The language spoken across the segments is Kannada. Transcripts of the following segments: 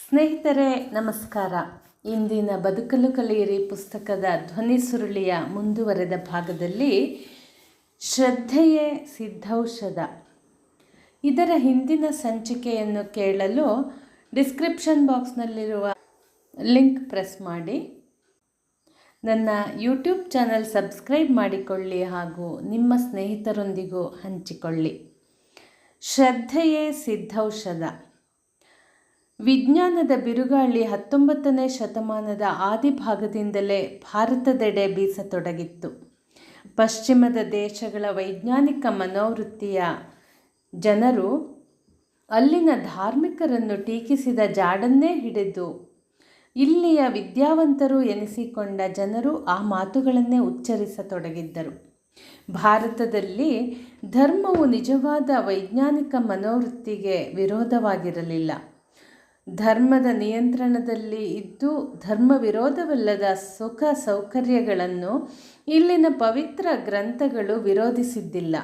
ಸ್ನೇಹಿತರೆ ನಮಸ್ಕಾರ. ಇಂದಿನ ಬದುಕಲು ಕಲಿಯಿರಿ ಪುಸ್ತಕದ ಧ್ವನಿ ಸುರುಳಿಯ ಮುಂದುವರೆದ ಭಾಗದಲ್ಲಿ ಶ್ರದ್ಧೆಯೇ ಸಿದ್ಧೌಷಧ ಇದರ ಹಿಂದಿನ ಸಂಚಿಕೆಯನ್ನು ಕೇಳಲು ಡಿಸ್ಕ್ರಿಪ್ಷನ್ ಬಾಕ್ಸ್ನಲ್ಲಿರುವ ಲಿಂಕ್ ಪ್ರೆಸ್ ಮಾಡಿ. ನನ್ನ ಯೂಟ್ಯೂಬ್ ಚಾನಲ್ ಸಬ್ಸ್ಕ್ರೈಬ್ ಮಾಡಿಕೊಳ್ಳಿ ಹಾಗೂ ನಿಮ್ಮ ಸ್ನೇಹಿತರೊಂದಿಗೂ ಹಂಚಿಕೊಳ್ಳಿ. ಶ್ರದ್ಧೆಯೇ ಸಿದ್ಧೌಷಧ. ವಿಜ್ಞಾನದ ಬಿರುಗಾಳಿ 19ನೇ ಶತಮಾನದ ಆದಿಭಾಗದಿಂದಲೇ ಭಾರತದೆಡೆ ಬೀಸತೊಡಗಿತ್ತು. ಪಶ್ಚಿಮದ ದೇಶಗಳ ವೈಜ್ಞಾನಿಕ ಮನೋವೃತ್ತಿಯ ಜನರು ಅಲ್ಲಿನ ಧಾರ್ಮಿಕರನ್ನು ಟೀಕಿಸಿದ ಜಾಡನ್ನೇ ಹಿಡಿದು ಇಲ್ಲಿಯ ವಿದ್ಯಾವಂತರು ಎನಿಸಿಕೊಂಡ ಜನರು ಆ ಮಾತುಗಳನ್ನೇ ಉಚ್ಚರಿಸತೊಡಗಿದ್ದರು. ಭಾರತದಲ್ಲಿ ಧರ್ಮವು ನಿಜವಾದ ವೈಜ್ಞಾನಿಕ ಮನೋವೃತ್ತಿಗೆ ವಿರೋಧವಾಗಿರಲಿಲ್ಲ. ಧರ್ಮದ ನಿಯಂತ್ರಣದಲ್ಲಿ ಇದ್ದು ಧರ್ಮ ವಿರೋಧವಲ್ಲದ ಸುಖ ಸೌಕರ್ಯಗಳನ್ನು ಇಲ್ಲಿನ ಪವಿತ್ರ ಗ್ರಂಥಗಳು ವಿರೋಧಿಸಿದ್ದಿಲ್ಲ.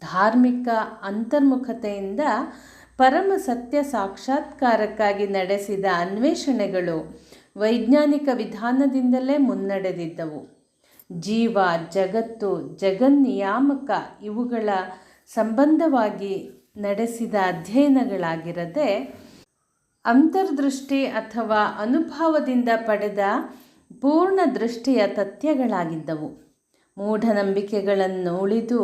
ಧಾರ್ಮಿಕ ಅಂತರ್ಮುಖತೆಯಿಂದ ಪರಮ ಸತ್ಯ ಸಾಕ್ಷಾತ್ಕಾರಕ್ಕಾಗಿ ನಡೆಸಿದ ಅನ್ವೇಷಣೆಗಳು ವೈಜ್ಞಾನಿಕ ವಿಧಾನದಿಂದಲೇ ಮುನ್ನಡೆದಿದ್ದವು. ಜೀವ, ಜಗತ್ತು, ಜಗನ್ನಿಯಾಮಕ ಇವುಗಳ ಸಂಬಂಧವಾಗಿ ನಡೆಸಿದ ಅಧ್ಯಯನಗಳಾಗಿರದೆ ಅಂತರ್ದೃಷ್ಟಿ ಅಥವಾ ಅನುಭವದಿಂದ ಪಡೆದ ಪೂರ್ಣ ದೃಷ್ಟಿಯ ತಥ್ಯಗಳಾಗಿದ್ದವು. ಮೂಢನಂಬಿಕೆಗಳನ್ನು ಉಳಿದು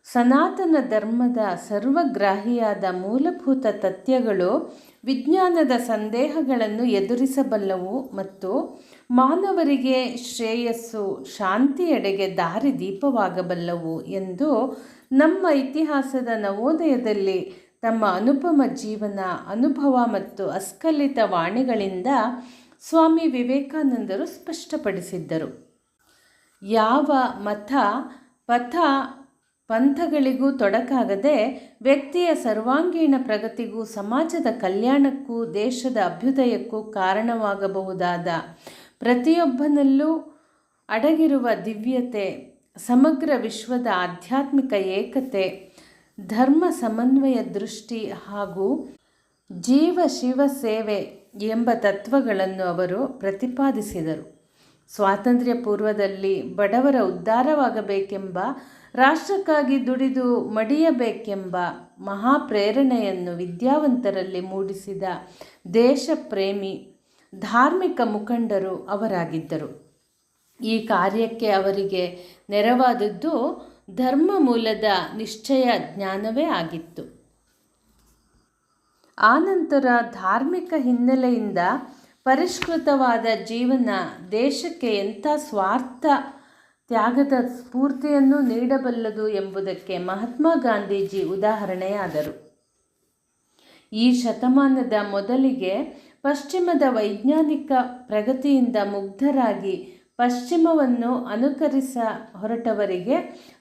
ಸನಾತನ ಧರ್ಮದ ಸರ್ವಗ್ರಾಹಿಯಾದ ಮೂಲಭೂತ ತಥ್ಯಗಳು ವಿಜ್ಞಾನದ ಸಂದೇಹಗಳನ್ನು ಎದುರಿಸಬಲ್ಲವು ಮತ್ತು ಮಾನವರಿಗೆ ಶ್ರೇಯಸ್ಸು, ಶಾಂತಿಯೆಡೆಗೆ ದಾರಿದೀಪವಾಗಬಲ್ಲವು ಎಂದು ನಮ್ಮ ಇತಿಹಾಸದ ನವೋದಯದಲ್ಲಿ ತಮ್ಮ ಅನುಪಮ ಜೀವನ, ಅನುಭವ ಮತ್ತು ಅಸ್ಖಲಿತ ವಾಣಿಗಳಿಂದ ಸ್ವಾಮಿ ವಿವೇಕಾನಂದರು ಸ್ಪಷ್ಟಪಡಿಸಿದ್ದರು. ಯಾವ ಮತ, ಪಥ, ಪಂಥಗಳಿಗೂ ತೊಡಕಾಗದೆ ವ್ಯಕ್ತಿಯ ಸರ್ವಾಂಗೀಣ ಪ್ರಗತಿಗೂ ಸಮಾಜದ ಕಲ್ಯಾಣಕ್ಕೂ ದೇಶದ ಅಭ್ಯುದಯಕ್ಕೂ ಕಾರಣವಾಗಬಹುದಾದ ಪ್ರತಿಯೊಬ್ಬನಲ್ಲೂ ಅಡಗಿರುವ ದಿವ್ಯತೆ, ಸಮಗ್ರ ವಿಶ್ವದ ಆಧ್ಯಾತ್ಮಿಕ ಏಕತೆ, ಧರ್ಮ ಸಮನ್ವಯ ದೃಷ್ಟಿ ಹಾಗೂ ಜೀವ ಶಿವ ಸೇವೆ ಎಂಬ ತತ್ವಗಳನ್ನು ಅವರು ಪ್ರತಿಪಾದಿಸಿದರು. ಸ್ವಾತಂತ್ರ್ಯ ಪೂರ್ವದಲ್ಲಿ ಬಡವರ ಉದ್ಧಾರವಾಗಬೇಕೆಂಬ, ರಾಷ್ಟ್ರಕ್ಕಾಗಿ ದುಡಿದು ಮಡಿಯಬೇಕೆಂಬ ಮಹಾಪ್ರೇರಣೆಯನ್ನು ವಿದ್ಯಾವಂತರಲ್ಲಿ ಮೂಡಿಸಿದ ದೇಶಪ್ರೇಮಿ ಧಾರ್ಮಿಕ ಮುಖಂಡರು ಅವರಾಗಿದ್ದರು. ಈ ಕಾರ್ಯಕ್ಕೆ ಅವರಿಗೆ ನೆರವಾದದ್ದು ಧರ್ಮ ಮೂಲದ ನಿಶ್ಚಯ ಜ್ಞಾನವೇ ಆಗಿತ್ತು. ಆನಂತರ ಧಾರ್ಮಿಕ ಹಿನ್ನೆಲೆಯಿಂದ ಪರಿಷ್ಕೃತವಾದ ಜೀವನ ದೇಶಕ್ಕೆ ಎಂಥ ಸ್ವಾರ್ಥ ತ್ಯಾಗದ ಸ್ಫೂರ್ತಿಯನ್ನು ನೀಡಬಲ್ಲದು ಎಂಬುದಕ್ಕೆ ಮಹಾತ್ಮ ಗಾಂಧೀಜಿ ಉದಾಹರಣೆಯಾದರು. ಈ ಶತಮಾನದ ಮೊದಲಿಗೆ ಪಶ್ಚಿಮದ ವೈಜ್ಞಾನಿಕ ಪ್ರಗತಿಯಿಂದ ಮುಗ್ಧರಾಗಿ ಪಶ್ಚಿಮವನ್ನು ಅನುಕರಿಸ ಹೊರಟವರಿಗೆ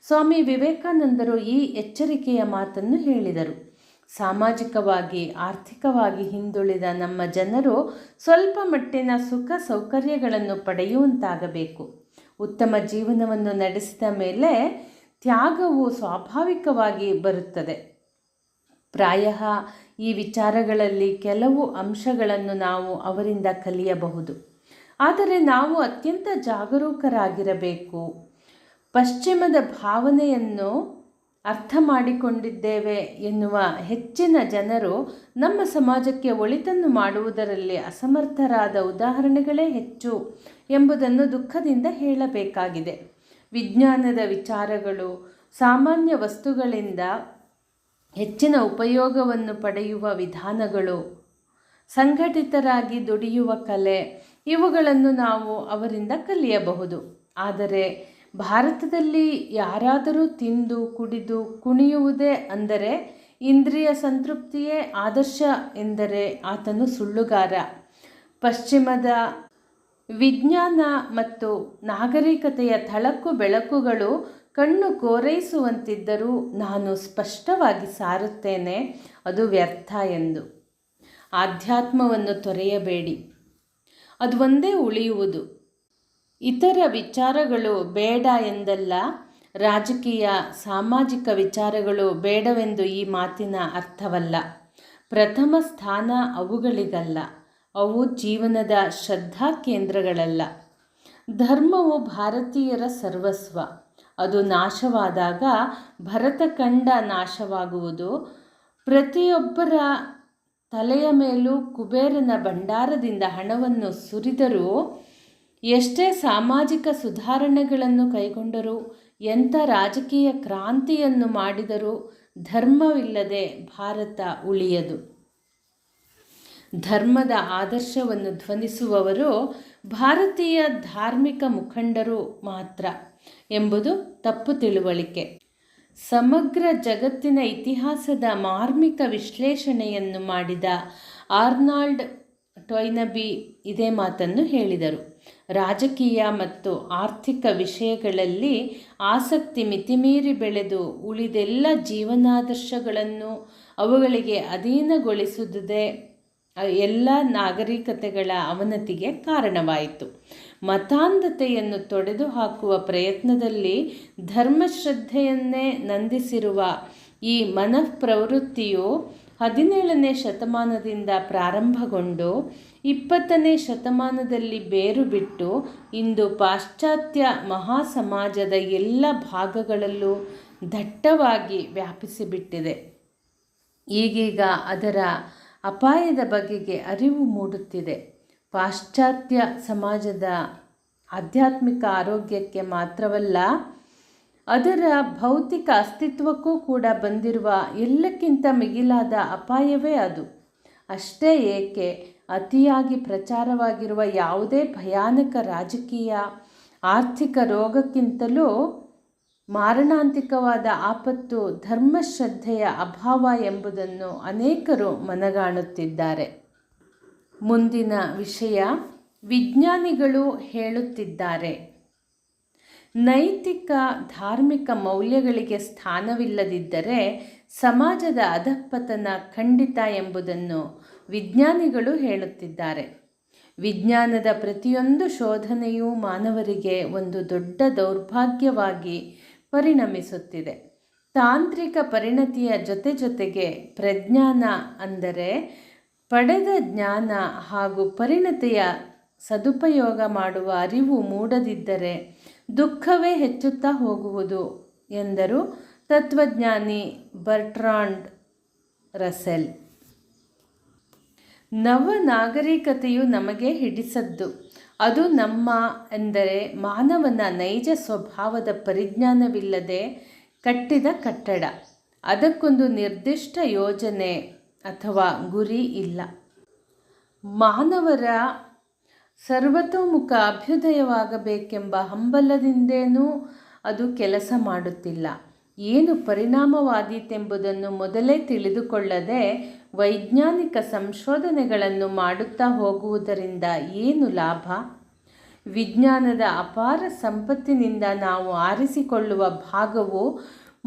ಸ್ವಾಮಿ ವಿವೇಕಾನಂದರು ಈ ಎಚ್ಚರಿಕೆಯ ಮಾತನ್ನು ಹೇಳಿದರು. ಸಾಮಾಜಿಕವಾಗಿ, ಆರ್ಥಿಕವಾಗಿ ಹಿಂದುಳಿದ ನಮ್ಮ ಜನರು ಸ್ವಲ್ಪ ಮಟ್ಟಿನ ಸುಖ ಸೌಕರ್ಯಗಳನ್ನು ಪಡೆಯುವಂತಾಗಬೇಕು. ಉತ್ತಮ ಜೀವನವನ್ನು ನಡೆಸಿದ ಮೇಲೆ ತ್ಯಾಗವು ಸ್ವಾಭಾವಿಕವಾಗಿ ಬರುತ್ತದೆ. ಪ್ರಾಯಃ ಈ ವಿಚಾರಗಳಲ್ಲಿ ಕೆಲವು ಅಂಶಗಳನ್ನು ನಾವು ಅವರಿಂದ ಕಲಿಯಬಹುದು. ಆದರೆ ನಾವು ಅತ್ಯಂತ ಜಾಗರೂಕರಾಗಿರಬೇಕು. ಪಶ್ಚಿಮದ ಭಾವನೆಯನ್ನು ಅರ್ಥ ಮಾಡಿಕೊಂಡಿದ್ದೇವೆ ಎನ್ನುವ ಹೆಚ್ಚಿನ ಜನರು ನಮ್ಮ ಸಮಾಜಕ್ಕೆ ಒಳಿತನ್ನು ಮಾಡುವುದರಲ್ಲಿ ಅಸಮರ್ಥರಾದ ಉದಾಹರಣೆಗಳೇ ಹೆಚ್ಚು ಎಂಬುದನ್ನು ದುಃಖದಿಂದ ಹೇಳಬೇಕಾಗಿದೆ. ವಿಜ್ಞಾನದ ವಿಚಾರಗಳು, ಸಾಮಾನ್ಯ ವಸ್ತುಗಳಿಂದ ಹೆಚ್ಚಿನ ಉಪಯೋಗವನ್ನು ಪಡೆಯುವ ವಿಧಾನಗಳು, ಸಂಘಟಿತರಾಗಿ ದುಡಿಯುವ ಕಲೆ ಇವುಗಳನ್ನು ನಾವು ಅವರಿಂದ ಕಲಿಯಬಹುದು. ಆದರೆ ಭಾರತದಲ್ಲಿ ಯಾರಾದರೂ ತಿಂದು ಕುಡಿದು ಕುಣಿಯುವುದೇ ಅಂದರೆ, ಇಂದ್ರಿಯ ಸಂತೃಪ್ತಿಯೇ ಆದರ್ಶ ಎಂದರೆ ಆತನು ಸುಳ್ಳುಗಾರ. ಪಶ್ಚಿಮದ ವಿಜ್ಞಾನ ಮತ್ತು ನಾಗರಿಕತೆಯ ಥಳಕು ಬೆಳಕುಗಳು ಕಣ್ಣು ಕೋರೈಸುವಂತಿದ್ದರೂ ನಾನು ಸ್ಪಷ್ಟವಾಗಿ ಸಾರುತ್ತೇನೆ, ಅದು ವ್ಯರ್ಥ ಎಂದು. ಆಧ್ಯಾತ್ಮವನ್ನು ತೊರೆಯಬೇಡಿ, ಅದು ಒಂದೇ ಉಳಿಯುವುದು. ಇತರ ವಿಚಾರಗಳು ಬೇಡ ಎಂದಲ್ಲ, ರಾಜಕೀಯ ಸಾಮಾಜಿಕ ವಿಚಾರಗಳು ಬೇಡವೆಂದು ಈ ಮಾತಿನ ಅರ್ಥವಲ್ಲ. ಪ್ರಥಮ ಸ್ಥಾನ ಅವುಗಳಿಗಲ್ಲ. ಅವು ಜೀವನದ ಶ್ರದ್ಧಾ ಕೇಂದ್ರಗಳಲ್ಲ. ಧರ್ಮವು ಭಾರತೀಯರ ಸರ್ವಸ್ವ. ಅದು ನಾಶವಾದಾಗ ಭರತಖಂಡ ನಾಶವಾಗುವುದು. ಪ್ರತಿಯೊಬ್ಬರ ತಲೆಯ ಮೇಲೂ ಕುಬೇರನ ಭಂಡಾರದಿಂದ ಹಣವನ್ನು ಸುರಿದರೂ, ಎಷ್ಟೇ ಸಾಮಾಜಿಕ ಸುಧಾರಣೆಗಳನ್ನು ಕೈಗೊಂಡರೂ, ಎಂಥ ರಾಜಕೀಯ ಕ್ರಾಂತಿಯನ್ನು ಮಾಡಿದರೂ ಧರ್ಮವಿಲ್ಲದೆ ಭಾರತ ಉಳಿಯದು. ಧರ್ಮದ ಆದರ್ಶವನ್ನು ಧ್ವನಿಸುವವರು ಭಾರತೀಯ ಧಾರ್ಮಿಕ ಮುಖಂಡರು ಮಾತ್ರ ಎಂಬುದು ತಪ್ಪು ತಿಳುವಳಿಕೆ. ಸಮಗ್ರ ಜಗತ್ತಿನ ಇತಿಹಾಸದ ಮಾರ್ಮಿಕ ವಿಶ್ಲೇಷಣೆಯನ್ನು ಮಾಡಿದ ಆರ್ನಾಲ್ಡ್ ಟೊಯ್ನಬಿ ಇದೇ ಮಾತನ್ನು ಹೇಳಿದರು. ರಾಜಕೀಯ ಮತ್ತು ಆರ್ಥಿಕ ವಿಷಯಗಳಲ್ಲಿ ಆಸಕ್ತಿ ಮಿತಿಮೀರಿ ಬೆಳೆದು ಉಳಿದೆಲ್ಲ ಜೀವನಾದರ್ಶಗಳನ್ನು ಅವುಗಳಿಗೆ ಅಧೀನಗೊಳಿಸುವುದೇ ಎಲ್ಲ ನಾಗರಿಕತೆಗಳ ಅವನತಿಗೆ ಕಾರಣವಾಯಿತು. ಮತಾಂಧತೆಯನ್ನು ತೊಡೆದು ಹಾಕುವ ಪ್ರಯತ್ನದಲ್ಲಿ ಧರ್ಮಶ್ರದ್ಧೆಯನ್ನೇ ನಂದಿಸಿರುವ ಈ ಮನಃಪ್ರವೃತ್ತಿಯು 17ನೇ ಶತಮಾನದಿಂದ ಪ್ರಾರಂಭಗೊಂಡು 20ನೇ ಶತಮಾನದಲ್ಲಿ ಬೇರು ಬಿಟ್ಟು ಇಂದು ಪಾಶ್ಚಾತ್ಯ ಮಹಾಸಮಾಜದ ಎಲ್ಲ ಭಾಗಗಳಲ್ಲೂ ದಟ್ಟವಾಗಿ ವ್ಯಾಪಿಸಿಬಿಟ್ಟಿದೆ. ಈಗೀಗ ಅದರ ಅಪಾಯದ ಬಗೆಗೆ ಅರಿವು ಮೂಡುತ್ತಿದೆ. ಪಾಶ್ಚಾತ್ಯ ಸಮಾಜದ ಆಧ್ಯಾತ್ಮಿಕ ಆರೋಗ್ಯಕ್ಕೆ ಮಾತ್ರವಲ್ಲ, ಅದರ ಭೌತಿಕ ಅಸ್ತಿತ್ವಕ್ಕೂ ಕೂಡ ಬಂದಿರುವ ಎಲ್ಲಕ್ಕಿಂತ ಮಿಗಿಲಾದ ಅಪಾಯವೇ ಅದು. ಅಷ್ಟೇ ಏಕೆ, ಅತಿಯಾಗಿ ಪ್ರಚಾರವಾಗಿರುವ ಯಾವುದೇ ಭಯಾನಕ ರಾಜಕೀಯ, ಆರ್ಥಿಕ ರೋಗಕ್ಕಿಂತಲೂ ಮಾರಣಾಂತಿಕವಾದ ಆಪತ್ತು ಧರ್ಮಶ್ರದ್ಧೆಯ ಅಭಾವ ಎಂಬುದನ್ನು ಅನೇಕರು ಮನಗಾಣುತ್ತಿದ್ದಾರೆ. ಮುಂದಿನ ವಿಷಯ, ವಿಜ್ಞಾನಿಗಳು ಹೇಳುತ್ತಿದ್ದಾರೆ. ನೈತಿಕ ಧಾರ್ಮಿಕ ಮೌಲ್ಯಗಳಿಗೆ ಸ್ಥಾನವಿಲ್ಲದಿದ್ದರೆ ಸಮಾಜದ ಅಧಃಪತನ ಖಂಡಿತ ಎಂಬುದನ್ನು ವಿಜ್ಞಾನಿಗಳು ಹೇಳುತ್ತಿದ್ದಾರೆ. ವಿಜ್ಞಾನದ ಪ್ರತಿಯೊಂದು ಶೋಧನೆಯೂ ಮಾನವರಿಗೆ ಒಂದು ದೊಡ್ಡ ದೌರ್ಭಾಗ್ಯವಾಗಿ ಪರಿಣಮಿಸುತ್ತಿದೆ. ತಾಂತ್ರಿಕ ಪರಿಣತಿಯ ಜೊತೆಗೆ ಪ್ರಜ್ಞಾನ, ಅಂದರೆ ಪಡೆದ ಜ್ಞಾನ ಹಾಗೂ ಪರಿಣತಿಯ ಸದುಪಯೋಗ ಮಾಡುವ ಅರಿವು ಮೂಡದಿದ್ದರೆ ದುಃಖವೇ ಹೆಚ್ಚುತ್ತಾ ಹೋಗುವುದು ಎಂದರು ತತ್ವಜ್ಞಾನಿ ಬರ್ಟ್ರಾಂಡ್ ರಸೆಲ್. ನವ ನಾಗರಿಕತೆಯು ನಮಗೆ ಹಿಡಿಸದ್ದು. ಅದು ನಮ್ಮ, ಎಂದರೆ ಮಾನವನ ನೈಜ ಸ್ವಭಾವದ ಪರಿಜ್ಞಾನವಿಲ್ಲದೆ ಕಟ್ಟಿದ ಕಟ್ಟಡ. ಅದಕ್ಕೊಂದು ನಿರ್ದಿಷ್ಟ ಯೋಜನೆ ಅಥವಾ ಗುರಿ ಇಲ್ಲ. ಮಾನವರ ಸರ್ವತೋಮುಖ ಅಭ್ಯುದಯವಾಗಬೇಕೆಂಬ ಹಂಬಲದಿಂದೇನೂ ಅದು ಕೆಲಸ ಮಾಡುತ್ತಿಲ್ಲ. ಏನು ಪರಿಣಾಮವಾದೀತೆಂಬುದನ್ನು ಮೊದಲೇ ತಿಳಿದುಕೊಳ್ಳದೆ ವೈಜ್ಞಾನಿಕ ಸಂಶೋಧನೆಗಳನ್ನು ಮಾಡುತ್ತಾ ಹೋಗುವುದರಿಂದ ಏನು ಲಾಭ? ವಿಜ್ಞಾನದ ಅಪಾರ ಸಂಪತ್ತಿನಿಂದ ನಾವು ಆರಿಸಿಕೊಳ್ಳುವ ಭಾಗವು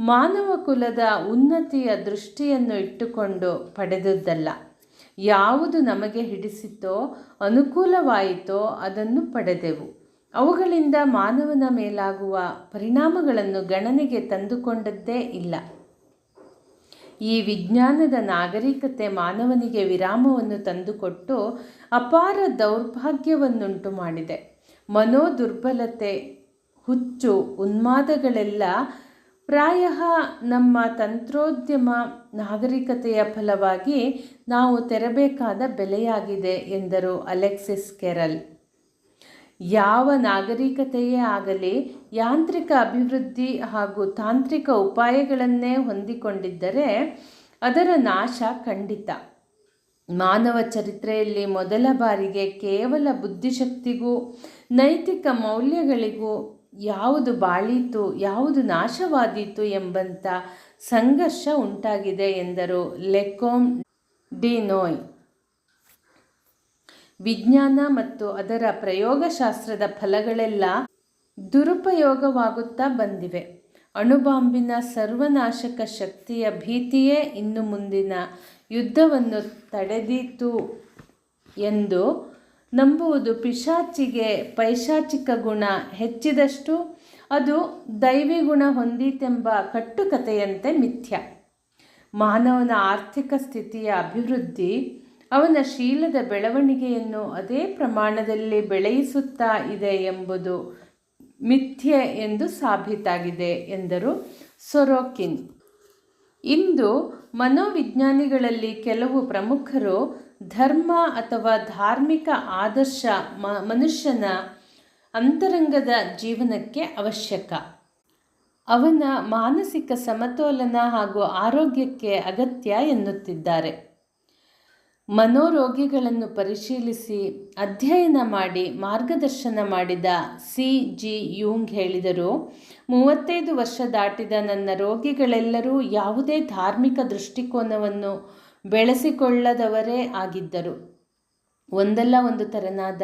ಮಾನವ ಕುಲದ ಉನ್ನತಿಯ ದೃಷ್ಟಿಯನ್ನು ಇಟ್ಟುಕೊಂಡು ಪಡೆದದ್ದಲ್ಲ. ಯಾವುದು ನಮಗೆ ಹಿಡಿಸಿತೋ, ಅನುಕೂಲವಾಯಿತೋ ಅದನ್ನು ಪಡೆದೆವು. ಅವುಗಳಿಂದ ಮಾನವನ ಮೇಲಾಗುವ ಪರಿಣಾಮಗಳನ್ನು ಗಣನೆಗೆ ತಂದುಕೊಂಡದ್ದೇ ಇಲ್ಲ. ಈ ವಿಜ್ಞಾನದ ನಾಗರಿಕತೆ ಮಾನವನಿಗೆ ವಿರಾಮವನ್ನು ತಂದುಕೊಟ್ಟು ಅಪಾರ ದೌರ್ಭಾಗ್ಯವನ್ನುಂಟು ಮಾಡಿದೆ. ಮನೋದುರ್ಬಲತೆ, ಹುಚ್ಚು, ಉನ್ಮಾದಗಳೆಲ್ಲ ಪ್ರಾಯಃ ನಮ್ಮ ತಂತ್ರೋದ್ಯಮ ನಾಗರಿಕತೆಯ ಫಲವಾಗಿ ನಾವು ತೆರಬೇಕಾದ ಬೆಲೆಯಾಗಿದೆ ಎಂದರು ಅಲೆಕ್ಸಿಸ್ ಕೆರಲ್. ಯಾವ ನಾಗರಿಕತೆಯೇ ಆಗಲಿ ಯಾಂತ್ರಿಕ ಅಭಿವೃದ್ಧಿ ಹಾಗೂ ತಾಂತ್ರಿಕ ಉಪಾಯಗಳನ್ನೇ ಹೊಂದಿಕೊಂಡಿದ್ದರೆ ಅದರ ನಾಶ ಖಂಡಿತ. ಮಾನವ ಚರಿತ್ರೆಯಲ್ಲಿ ಮೊದಲ ಬಾರಿಗೆ ಕೇವಲ ಬುದ್ಧಿಶಕ್ತಿಗೂ ನೈತಿಕ ಮೌಲ್ಯಗಳಿಗೂ ಯಾವುದು ಬಾಳೀತು, ಯಾವುದು ನಾಶವಾದೀತು ಎಂಬಂಥ ಸಂಘರ್ಷ ಉಂಟಾಗಿದೆ ಎಂದರು ಲೆಕೋಮ್ ಡಿ ನೋಯ್. ವಿಜ್ಞಾನ ಮತ್ತು ಅದರ ಪ್ರಯೋಗಶಾಸ್ತ್ರದ ಫಲಗಳೆಲ್ಲ ದುರುಪಯೋಗವಾಗುತ್ತಾ ಬಂದಿವೆ. ಅಣುಬಾಂಬಿನ ಸರ್ವನಾಶಕ ಶಕ್ತಿಯ ಭೀತಿಯೇ ಇನ್ನು ಮುಂದಿನ ಯುದ್ಧವನ್ನು ತಡೆದೀತು ಎಂದು ನಂಬುವುದು ಪಿಶಾಚಿಗೆ ಪೈಶಾಚಿಕ ಗುಣ ಹೆಚ್ಚಿದಷ್ಟು ಅದು ದೈವಿ ಗುಣ ಹೊಂದಿತೆಂಬ ಕಟ್ಟುಕತೆಯಂತೆ ಮಿಥ್ಯ. ಮಾನವನ ಆರ್ಥಿಕ ಸ್ಥಿತಿಯ ಅಭಿವೃದ್ಧಿ ಅವನ ಶೀಲದ ಬೆಳವಣಿಗೆಯನ್ನು ಅದೇ ಪ್ರಮಾಣದಲ್ಲಿ ಬೆಳೆಯಿಸುತ್ತಾ ಇದೆ ಎಂಬುದು ಮಿಥ್ಯೆ ಎಂದು ಸಾಬೀತಾಗಿದೆ ಎಂದರು ಸೊರೋಕಿನ್. ಇಂದು ಮನೋವಿಜ್ಞಾನಿಗಳಲ್ಲಿ ಕೆಲವು ಪ್ರಮುಖರು ಧರ್ಮ ಅಥವಾ ಧಾರ್ಮಿಕ ಆದರ್ಶ ಮನುಷ್ಯನ ಅಂತರಂಗದ ಜೀವನಕ್ಕೆ ಅವಶ್ಯಕ, ಅವನ ಮಾನಸಿಕ ಸಮತೋಲನ ಹಾಗೂ ಆರೋಗ್ಯಕ್ಕೆ ಅಗತ್ಯ ಎನ್ನುತ್ತಿದ್ದಾರೆ. ಮನೋರೋಗಿಗಳನ್ನು ಪರಿಶೀಲಿಸಿ ಅಧ್ಯಯನ ಮಾಡಿ ಮಾರ್ಗದರ್ಶನ ಮಾಡಿದ C.G. ಯೂಂಗ್ ಹೇಳಿದರು, 35 ವರ್ಷ ದಾಟಿದ ನನ್ನ ರೋಗಿಗಳೆಲ್ಲರೂ ಯಾವುದೇ ಧಾರ್ಮಿಕ ದೃಷ್ಟಿಕೋನವನ್ನು ಬೆಳೆಸಿಕೊಳ್ಳದವರೇ ಆಗಿದ್ದರು. ಒಂದಲ್ಲ ಒಂದು ತೆರನಾದ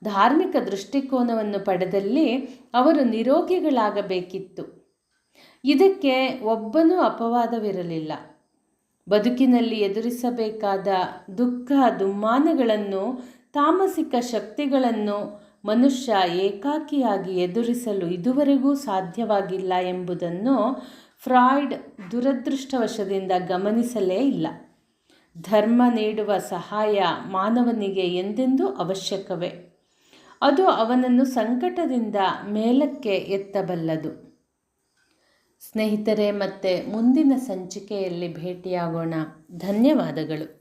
ಧಾರ್ಮಿಕ ದೃಷ್ಟಿಕೋನವನ್ನು ಪಡೆದಲ್ಲಿ ಅವರು ನಿರೋಗಿಗಳಾಗಬೇಕಿತ್ತು. ಇದಕ್ಕೆ ಒಬ್ಬನೂ ಅಪವಾದವಿರಲಿಲ್ಲ. ಬದುಕಿನಲ್ಲಿ ಎದುರಿಸಬೇಕಾದ ದುಃಖ ದುಮ್ಮಾನಗಳನ್ನು, ತಾಮಸಿಕ ಶಕ್ತಿಗಳನ್ನು ಮನುಷ್ಯ ಏಕಾಕಿಯಾಗಿ ಎದುರಿಸಲು ಇದುವರೆಗೂ ಸಾಧ್ಯವಾಗಿಲ್ಲ ಎಂಬುದನ್ನು ಫ್ರಾಯ್ಡ್ ದುರದೃಷ್ಟವಶದಿಂದ ಗಮನಿಸಲೇ ಇಲ್ಲ. ಧರ್ಮ ನೀಡುವ ಸಹಾಯ ಮಾನವನಿಗೆ ಎಂದೆಂದೂ ಅವಶ್ಯಕವೇ. ಅದು ಅವನನ್ನು ಸಂಕಟದಿಂದ ಮೇಲಕ್ಕೆ ಎತ್ತಬಲ್ಲದು. ಸ್ನೇಹಿತರೆ, ಮತ್ತೆ ಮುಂದಿನ ಸಂಚಿಕೆಯಲ್ಲಿ ಭೇಟಿಯಾಗೋಣ. ಧನ್ಯವಾದಗಳು.